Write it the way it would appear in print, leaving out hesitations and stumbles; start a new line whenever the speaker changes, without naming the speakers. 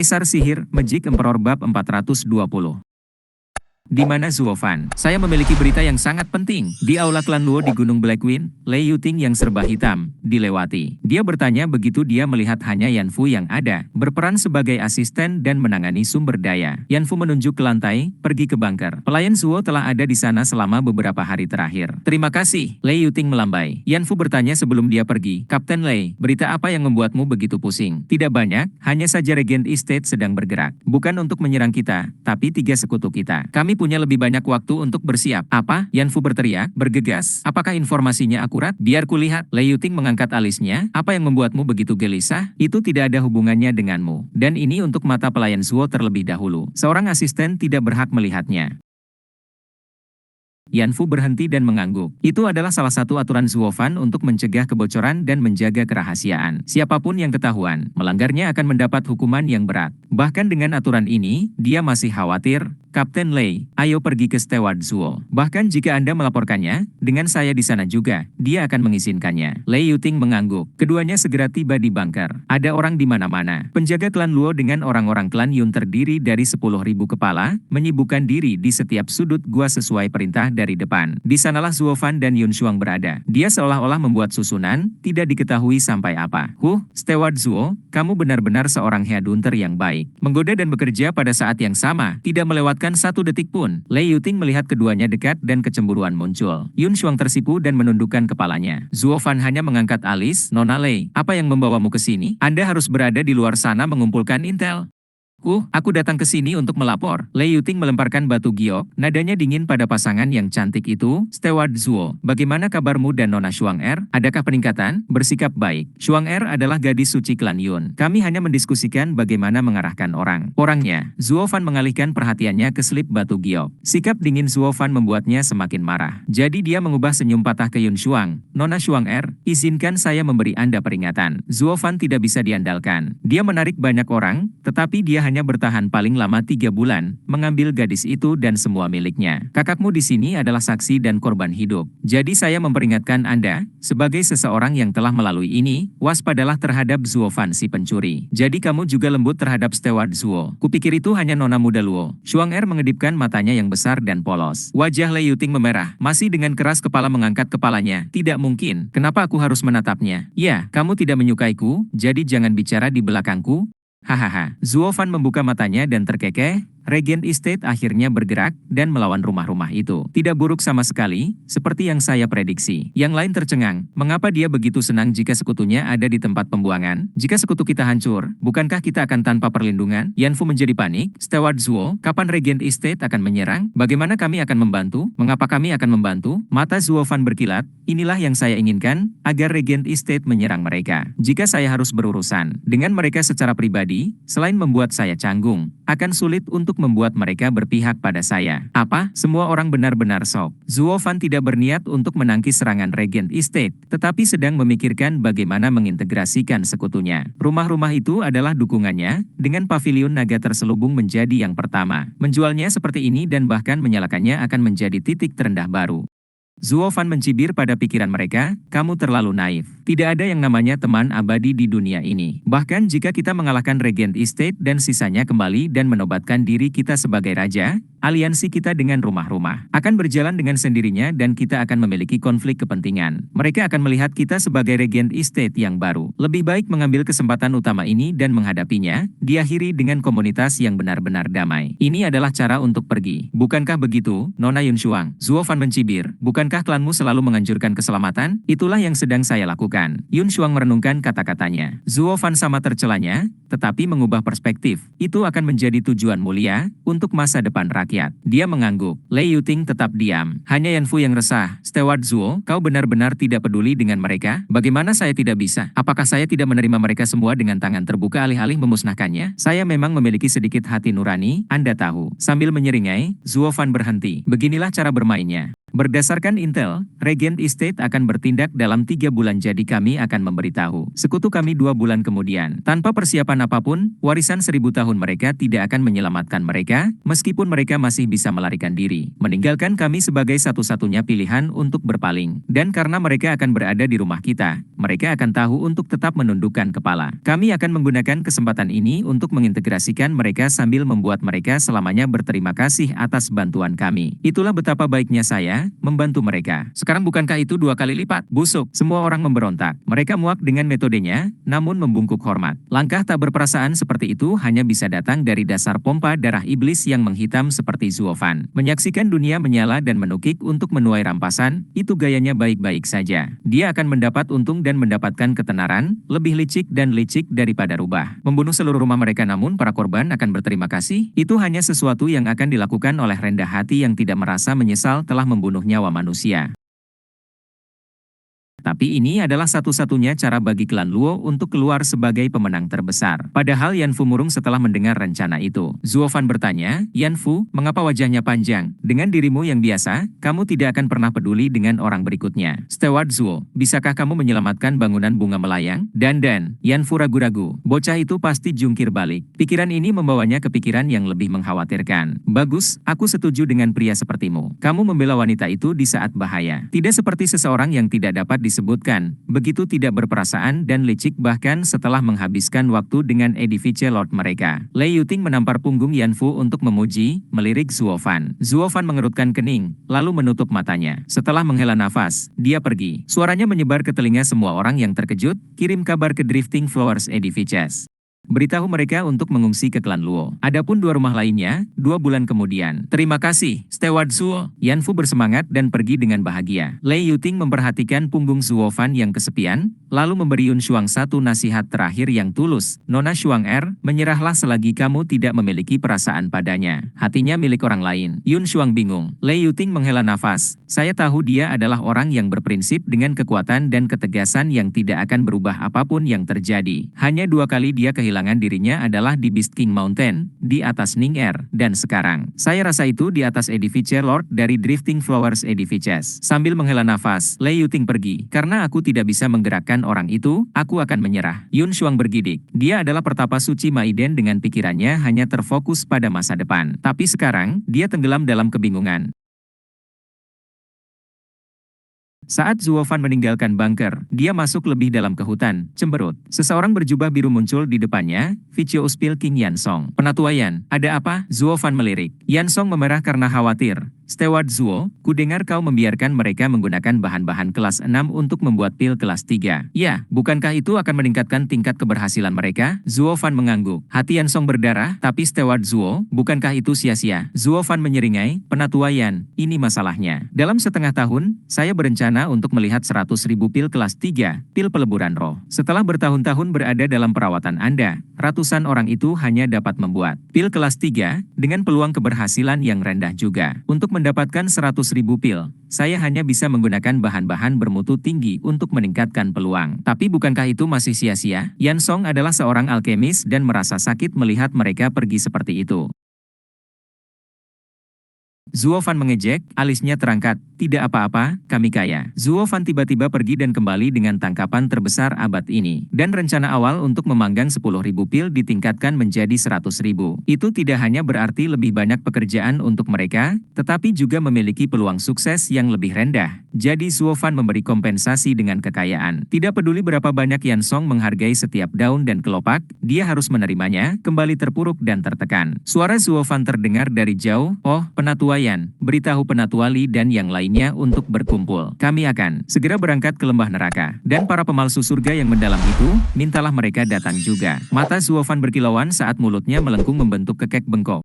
Kaisar Sihir, Magic Emperor Bab 420. Di mana Zuo Fan? Saya memiliki berita yang sangat penting. Di aula klan Luo di Gunung Blackwing, Lei Yuting yang serba hitam, dilewati. Dia bertanya begitu dia melihat hanya Yan Fu yang ada, berperan sebagai asisten dan menangani sumber daya. Yan Fu menunjuk ke lantai, pergi ke bunker. Pelayan Zuo telah ada di sana selama beberapa hari terakhir. Terima kasih, Lei Yuting melambai. Yan Fu bertanya sebelum dia pergi, Kapten Lei, berita apa yang membuatmu begitu pusing? Tidak banyak, hanya saja Regent Estate sedang bergerak. Bukan untuk menyerang kita, tapi 3 sekutu kita. Kami punya lebih banyak waktu untuk bersiap. Apa? Yan Fu berteriak, bergegas. Apakah informasinya akurat? Biar kulihat. Lei Yuting mengangkat alisnya. Apa yang membuatmu begitu gelisah? Itu tidak ada hubungannya denganmu. Dan ini untuk mata pelayan Zuo terlebih dahulu. Seorang asisten tidak berhak melihatnya. Yan Fu berhenti dan mengangguk. Itu adalah salah satu aturan Zuo Fan untuk mencegah kebocoran dan menjaga kerahasiaan. Siapapun yang ketahuan, melanggarnya akan mendapat hukuman yang berat. Bahkan dengan aturan ini, dia masih khawatir. Kapten Lei, ayo pergi ke Steward Zuo. Bahkan jika Anda melaporkannya, dengan saya di sana juga, dia akan mengizinkannya. Lei Yuting mengangguk. Keduanya segera tiba di bunker. Ada orang di mana-mana. Penjaga klan Luo dengan orang-orang klan Yun terdiri dari 10.000 kepala, menyibukkan diri di setiap sudut gua sesuai perintah dari depan. Di sanalah Zuo Fan dan Yun Shuang berada. Dia seolah-olah membuat susunan, tidak diketahui sampai apa. Steward Zuo, kamu benar-benar seorang headhunter yang baik. Menggoda dan bekerja pada saat yang sama, tidak melewatkan 1 detik pun. Lei Yuting melihat keduanya dekat dan kecemburuan muncul. Yun Shuang tersipu dan menundukkan kepalanya. Zuo Fan hanya mengangkat alis, Nona Lei, apa yang membawamu ke sini? Anda harus berada di luar sana mengumpulkan intel. Aku datang ke sini untuk melapor. Lei Yuting melemparkan batu giok, nadanya dingin pada pasangan yang cantik itu. Steward Zuo, bagaimana kabarmu dan Nona Shuang Er? Adakah peningkatan? Bersikap baik. Shuang Er adalah gadis suci klan Yun. Kami hanya mendiskusikan bagaimana mengarahkan orangnya. Zuo Fan mengalihkan perhatiannya ke selip batu giok. Sikap dingin Zuo Fan membuatnya semakin marah. Jadi dia mengubah senyum patah ke Yun Shuang. Nona Shuang Er, izinkan saya memberi Anda peringatan. Zuo Fan tidak bisa diandalkan. Dia menarik banyak orang, tetapi dia hanya bertahan paling lama 3 bulan, mengambil gadis itu dan semua miliknya. Kakakmu di sini adalah saksi dan korban hidup. Jadi saya memperingatkan Anda, sebagai seseorang yang telah melalui ini, waspadalah terhadap Zuo Fan si pencuri. Jadi kamu juga lembut terhadap Steward Zuo. Kupikir itu hanya nona muda Luo. Shuang Er mengedipkan matanya yang besar dan polos. Wajah Lei Yuting memerah, masih dengan keras kepala mengangkat kepalanya. Tidak mungkin, kenapa aku harus menatapnya? Ya, kamu tidak menyukaiku, jadi jangan bicara di belakangku. Hahaha, Zuo Fan membuka matanya dan terkekeh. Regent Estate akhirnya bergerak dan melawan rumah-rumah itu. Tidak buruk sama sekali, seperti yang saya prediksi. Yang lain tercengang, mengapa dia begitu senang jika sekutunya ada di tempat pembuangan? Jika sekutu kita hancur, bukankah kita akan tanpa perlindungan? Yan Fu menjadi panik. Steward Zuo, kapan Regent Estate akan menyerang? Bagaimana kami akan membantu? Mengapa kami akan membantu? Mata Zuo Fan berkilat. Inilah yang saya inginkan, agar Regent Estate menyerang mereka. Jika saya harus berurusan dengan mereka secara pribadi, selain membuat saya canggung, akan sulit untuk membuat mereka berpihak pada saya. Apa? Semua orang benar-benar shock. Zuo Fan tidak berniat untuk menangkis serangan Regent Estate, tetapi sedang memikirkan bagaimana mengintegrasikan sekutunya. Rumah-rumah itu adalah dukungannya, dengan pavilion naga terselubung menjadi yang pertama. Menjualnya seperti ini dan bahkan menyalakannya akan menjadi titik terendah baru. Zuo Fan mencibir pada pikiran mereka, kamu terlalu naif. Tidak ada yang namanya teman abadi di dunia ini. Bahkan jika kita mengalahkan Regent Estate dan sisanya kembali dan menobatkan diri kita sebagai raja, aliansi kita dengan rumah-rumah akan berjalan dengan sendirinya dan kita akan memiliki konflik kepentingan. Mereka akan melihat kita sebagai Regent Estate yang baru. Lebih baik mengambil kesempatan utama ini dan menghadapinya, diakhiri dengan komunitas yang benar-benar damai. Ini adalah cara untuk pergi. Bukankah begitu, Nona Yun Shuang? Zuo Fan mencibir, bukankah klanmu selalu menganjurkan keselamatan? Itulah yang sedang saya lakukan. Yun Shuang merenungkan kata-katanya. Zuo Fan sama tercelanya, tetapi mengubah perspektif. Itu akan menjadi tujuan mulia untuk masa depan rakyat. Dia mengangguk. Lei Yuting tetap diam. Hanya Yan Fu yang resah. Steward Zuo, kau benar-benar tidak peduli dengan mereka? Bagaimana saya tidak bisa? Apakah saya tidak menerima mereka semua dengan tangan terbuka alih-alih memusnahkannya? Saya memang memiliki sedikit hati nurani, Anda tahu. Sambil menyeringai, Zuo Fan berhenti. Beginilah cara bermainnya. Berdasarkan intel, Regent Estate akan bertindak dalam 3 bulan jadi kami akan memberitahu sekutu kami 2 bulan kemudian. Tanpa persiapan apapun, warisan 1000 tahun mereka tidak akan menyelamatkan mereka, meskipun mereka masih bisa melarikan diri, meninggalkan kami sebagai satu-satunya pilihan untuk berpaling. Dan karena mereka akan berada di rumah kita, mereka akan tahu untuk tetap menundukkan kepala. Kami akan menggunakan kesempatan ini untuk mengintegrasikan mereka sambil membuat mereka selamanya berterima kasih atas bantuan kami. Itulah betapa baiknya saya membantu mereka. Sekarang bukankah itu 2 kali lipat? Busuk. Semua orang memberontak. Mereka muak dengan metodenya, namun membungkuk hormat. Langkah tak berperasaan seperti itu hanya bisa datang dari dasar pompa darah iblis yang menghitam seperti Zuofan. Menyaksikan dunia menyala dan menukik untuk menuai rampasan, itu gayanya baik-baik saja. Dia akan mendapat untung dan mendapatkan ketenaran, lebih licik dan licik daripada rubah. Membunuh seluruh rumah mereka namun para korban akan berterima kasih, itu hanya sesuatu yang akan dilakukan oleh rendah hati yang tidak merasa menyesal telah membunuh nyawa manusia. Tapi ini adalah satu-satunya cara bagi klan Luo untuk keluar sebagai pemenang terbesar. Padahal Yan Fu murung setelah mendengar rencana itu. Zuofan bertanya, "Yan Fu, mengapa wajahnya panjang? Dengan dirimu yang biasa, kamu tidak akan pernah peduli dengan orang berikutnya." "Steward Zuo, bisakah kamu menyelamatkan bangunan bunga melayang?" Dan Yan Fu ragu-ragu. Bocah itu pasti jungkir balik. Pikiran ini membawanya ke pikiran yang lebih mengkhawatirkan. "Bagus, aku setuju dengan pria sepertimu. Kamu membela wanita itu di saat bahaya. Tidak seperti seseorang yang tidak dapat disebutkan, begitu tidak berperasaan dan licik bahkan setelah menghabiskan waktu dengan edifice Lord mereka." Lei Yuting menampar punggung Yan Fu untuk memuji, melirik Zuofan. Zuofan mengerutkan kening, lalu menutup matanya. Setelah menghela nafas, dia pergi. Suaranya menyebar ke telinga semua orang yang terkejut, "Kirim kabar ke Drifting Flowers Edifices. Beritahu mereka untuk mengungsi ke klan Luo." Adapun 2 rumah lainnya, 2 bulan kemudian. "Terima kasih, Steward Zuo." Yan Fu bersemangat dan pergi dengan bahagia. Lei Yuting memperhatikan punggung Zuofan yang kesepian, lalu memberi Yun Shuang satu nasihat terakhir yang tulus. "Nona Shuang menyerahlah selagi kamu tidak memiliki perasaan padanya. Hatinya milik orang lain." Yun Shuang bingung. Lei Yuting menghela nafas. "Saya tahu dia adalah orang yang berprinsip dengan kekuatan dan ketegasan yang tidak akan berubah apapun yang terjadi. Hanya 2 kali dia kehilangan dirinya adalah di Beast King Mountain, di atas Ning dan sekarang. Saya rasa itu di atas Edifice Lord dari Drifting Flowers Edifices." Sambil menghela nafas, Lei Yuting pergi. "Karena aku tidak bisa menggerakkan orang itu, aku akan menyerah." Yun Shuang bergidik. Dia adalah pertapa suci Maiden dengan pikirannya hanya terfokus pada masa depan. Tapi sekarang, dia tenggelam dalam kebingungan. Saat Zuofan meninggalkan bunker, dia masuk lebih dalam ke hutan, cemberut. Seseorang berjubah biru muncul di depannya, Vicio Uspil King Yansong. "Penatua Yan, ada apa?" Zuofan melirik. Yansong memerah karena khawatir. "Steward Zuo, kudengar kau membiarkan mereka menggunakan bahan-bahan kelas 6 untuk membuat pil kelas 3. Ya, bukankah itu akan meningkatkan tingkat keberhasilan mereka?" Zuofan mengangguk. Hati Yansong berdarah, "Tapi Steward Zuo, bukankah itu sia-sia?" Zuofan menyeringai, "Penatua Yan, ini masalahnya. Dalam setengah tahun, saya berencana untuk melihat 100.000 pil kelas 3, pil peleburan roh. Setelah bertahun-tahun berada dalam perawatan Anda, ratusan orang itu hanya dapat membuat pil kelas 3 dengan peluang keberhasilan yang rendah juga. Untuk mendapatkan 100.000 pil, saya hanya bisa menggunakan bahan-bahan bermutu tinggi untuk meningkatkan peluang. Tapi bukankah itu masih sia-sia?" Yansong adalah seorang alkemis dan merasa sakit melihat mereka pergi seperti itu. Zuofan mengejek, alisnya terangkat. "Tidak apa-apa, kami kaya." Zuofan tiba-tiba pergi dan kembali dengan tangkapan terbesar abad ini. Dan rencana awal untuk memanggang 10.000 pil ditingkatkan menjadi 100.000. Itu tidak hanya berarti lebih banyak pekerjaan untuk mereka, tetapi juga memiliki peluang sukses yang lebih rendah. Jadi Zuofan memberi kompensasi dengan kekayaan. Tidak peduli berapa banyak Yansong menghargai setiap daun dan kelopak, dia harus menerimanya, kembali terpuruk dan tertekan. Suara Zuofan terdengar dari jauh, "Oh, Penatua Yan, beritahu Penatua Li dan yang lainnya untuk berkumpul. Kami akan segera berangkat ke lembah neraka. Dan para pemalsu surga yang mendalam itu, mintalah mereka datang juga." Mata Zuofan berkilauan saat mulutnya melengkung membentuk kekek bengkok.